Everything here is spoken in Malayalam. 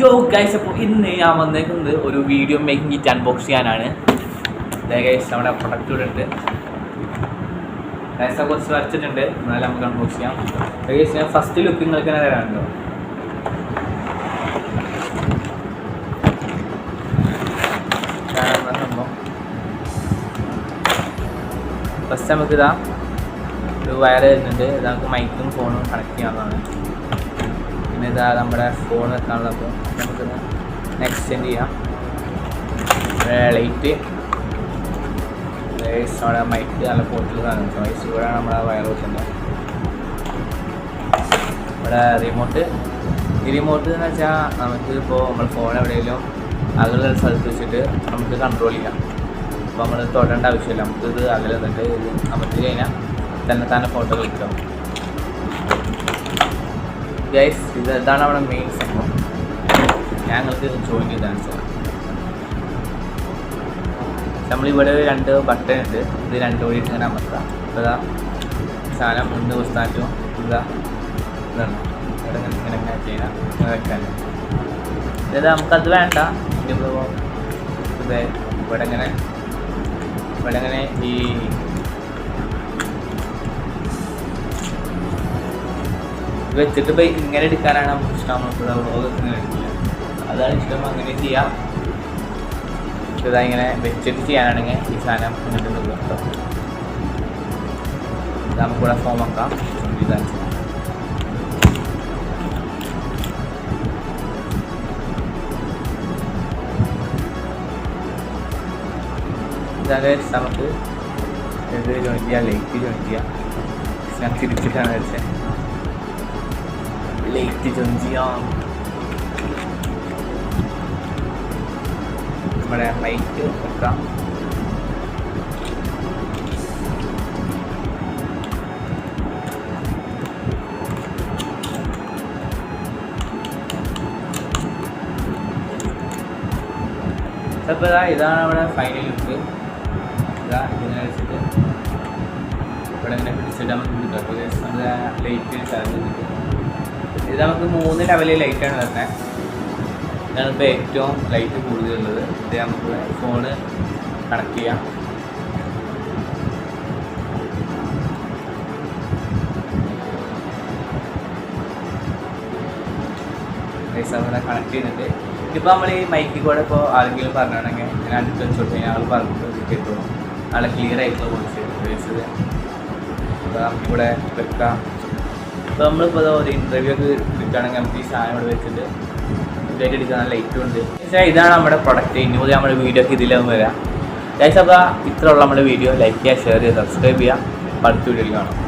യോ ഗൈസ്, അപ്പോൾ ഇന്ന് ഞാൻ വന്നേക്കുന്നത് ഒരു വീഡിയോ മേക്കിംഗ് കിറ്റ് അൺബോക്സ് ചെയ്യാനാണ്. ഗൈസ് നമ്മുടെ പ്രൊഡക്റ്റ് ഇവിടെ ഉണ്ട്. ഗൈസ് കുറച്ച് വരച്ചിട്ടുണ്ട്, എന്നാലും നമുക്ക് അൺബോക്സ് ചെയ്യാം. ഗൈസ് ഞാൻ ഫസ്റ്റ് ലുക്ക് നിങ്ങൾക്ക് തന്നെ തരാനുണ്ടോ? ഫസ്റ്റ് നമുക്ക് ഇതാ ഒരു വയർ വരുന്നുണ്ട്. ഇത് നമുക്ക് മൈക്കും ഫോണും കണക്ട് ചെയ്യാവുന്നതാണ്. പിന്നെ ഇതാ നമ്മുടെ ഫോൺ വെക്കാനുള്ളപ്പോൾ നമുക്കിത് എക്സ്റ്റെൻഡ് ചെയ്യാം. ലൈറ്റ് നമ്മുടെ മൈക്ക് നല്ല പോർട്ടിൽ കാണുന്നുണ്ട്. വൈസ് ഇവിടെയാണ് നമ്മുടെ വയർ വെക്കുന്നത്. ഇവിടെ റിമോട്ട്, ഈ റിമോട്ട് എന്ന് വെച്ചാൽ നമുക്ക് ഇപ്പോൾ നമ്മൾ ഫോൺ എവിടെയെങ്കിലും അകലുള്ള സ്ഥലത്ത് വെച്ചിട്ട് നമുക്ക് കൺട്രോൾ ചെയ്യാം. അപ്പോൾ നമ്മൾ തൊടേണ്ട ആവശ്യമില്ല. നമുക്കിത് അകലെ നിന്നിട്ട് ഇത് അമർത്തി കഴിഞ്ഞാൽ തന്നെ ഫോട്ടോ കിട്ടും. ഗൈസ് ഇതാണ് നമ്മുടെ മെയിൻ സംഭവം. ഞങ്ങൾക്ക് ജോയിൻ ചെയ്താണ് സാർ. നമ്മളിവിടെ രണ്ട് ബട്ടൺ ഉണ്ട്. ഇത് രണ്ടും കൂടി ഇങ്ങനെ അമർത്താം. അപ്പോൾ ഇതാ സാധനം മുന്ന് പുസ്തകവും ഇതാ ഇതാണ് ഇവിടെ ഇങ്ങനെ ചെയ്യാം വെക്കാൻ. ഇത് നമുക്കത് വേണ്ട. ഇതിപ്പോൾ ഇവിടെ ഇങ്ങനെ ഈ വെച്ചിട്ട് ഇപ്പോൾ ഇങ്ങനെ എടുക്കാനാണ് നമുക്ക് ഇഷ്ടം. നമ്മളിപ്പോൾ വ്ളോഗൊക്കെ ഇങ്ങനെ എടുക്കില്ല, അതാണ് ഇഷ്ടം. അങ്ങനെ ചെയ്യാം. ഇതാ ഇങ്ങനെ വെച്ചിട്ട് ചെയ്യാനാണെങ്കിൽ ഈ സാധനം ഇങ്ങോട്ട് കേട്ടോ. ഇത് നമുക്കിവിടെ ഫോം വെക്കാം. ഇതാണ് നമുക്ക് ഇത് ജോയിൻ ചെയ്യാം. ലൈറ്റ് ജോയിൻ ചെയ്യാം. ഞാൻ തിരിച്ചിട്ടാണ് വെച്ചത്. ലൈറ്റ് ജോയിൻ ചെയ്യാം. നമ്മുടെ മൈക്ക് വെക്കാം. അപ്പോൾ ഇതാണ് നമ്മുടെ ഫൈനൽ ലുക്ക്. ഇതാ ഇങ്ങനെ വെച്ചിട്ട് ഇവിടെ ഇങ്ങനെ പിടിച്ചിട്ട് നമുക്ക് കിട്ടും. അപ്പോൾ നമ്മൾ ലൈറ്റ് സ്ഥലത്ത് കിട്ടും. ഇത് നമുക്ക് 3 ലെവലിൽ ലൈറ്റാണ് വരുന്നത്. ഇതാണിപ്പോൾ ഏറ്റവും ലൈറ്റ് കൂടുതലുള്ളത്. ഇത് നമുക്ക് ഫോണ് കണക്ട് ചെയ്യാം. അവിടെ കണക്ട് ചെയ്തിട്ട് ഇപ്പോൾ നമ്മൾ ഈ മൈക്കിൽ കൂടെ ഇപ്പോൾ ആരെങ്കിലും പറഞ്ഞാണെങ്കിൽ ഞാൻ അടുത്ത് വെച്ച് കൊടുത്ത് കഴിഞ്ഞാൽ ആൾ പറഞ്ഞിട്ട് കിട്ടും. നല്ല ക്ലിയർ ആയിട്ടുള്ള വോയിസ് ഉപയോഗിച്ചത്. അപ്പോൾ നമുക്കിവിടെ വെക്കാം. ഇപ്പോൾ നമ്മളിപ്പോൾ ഒരു ഇൻ്റർവ്യൂ ഒക്കെ കിട്ടുകയാണെങ്കിൽ നമുക്ക് ഈ സാധനം ഇവിടെ വെച്ചിട്ട് ഇതായിട്ട് എടുക്കാൻ ലൈറ്റും ഉണ്ട്. പക്ഷേ ഇതാണ് നമ്മുടെ പ്രൊഡക്റ്റ്. ഇനി മുതൽ നമ്മുടെ വീഡിയോ ഒക്കെ ഇതിലാവും വരാം. ഗൈസ് അപ്പോൾ ഇത്രയുള്ള നമ്മുടെ വീഡിയോ ലൈക്ക് ചെയ്യുക, ഷെയർ ചെയ്യുക, സബ്സ്ക്രൈബ് ചെയ്യുക. അടുത്ത വീഡിയോയിൽ കാണാം.